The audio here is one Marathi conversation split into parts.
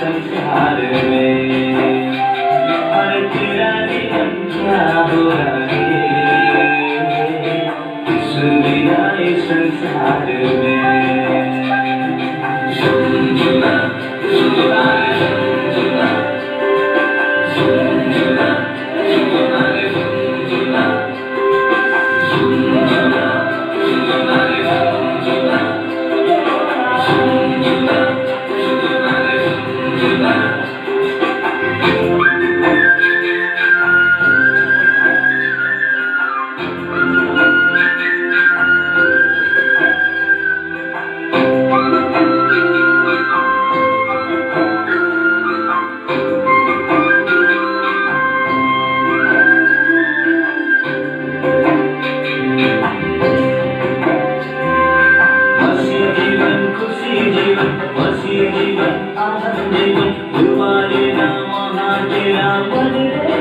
संसार में, हर तेरा जीवन क्या हो रहा है इस दुनिया इस संसार में। झुनझुना झुनझुना रे झुनझुना, झुनझुना झुनझुना रे झुनझुना, झुनझुना झुनझुना रे झुनझुना, झुनझुना झुनझुना रे झुनझुना। वसी जीवन आनंद जीवन तुम्हारे नाम तेरा मन रे।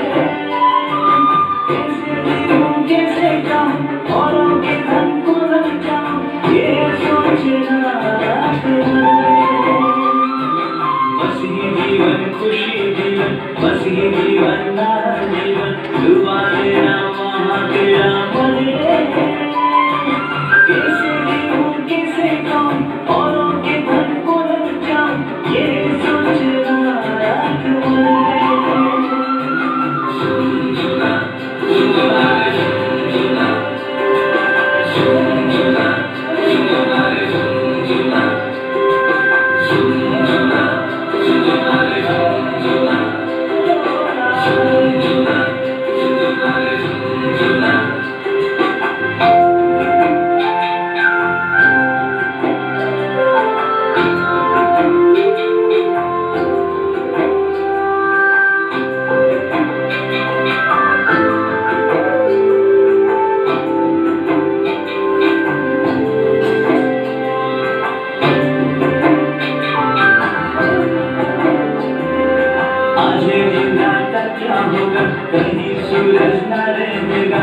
कैसे जीऊं कैसे जाऊं औरों के धन को लग जाऊं ये सोचना रात भर रे। वसी जीवन खुशी जीवन वसी जीवन आनंद जीवन तुम्हारे नाम तेरा मन रे। कैसे जीऊं कैसे जाऊं औरों के धन को लग जाऊं ये सोचना रात भर रे। झुनझुना झुनझुना रे झुनझुना, झुनझुना झुनझुना रे झुनझुना, झुनझुना झुनझुना रे झुनझुना, झुनझुना झुनझुना रे झुनझुना। आज ये दिन रात क्या होगा कहीं सूरज न रहेगा।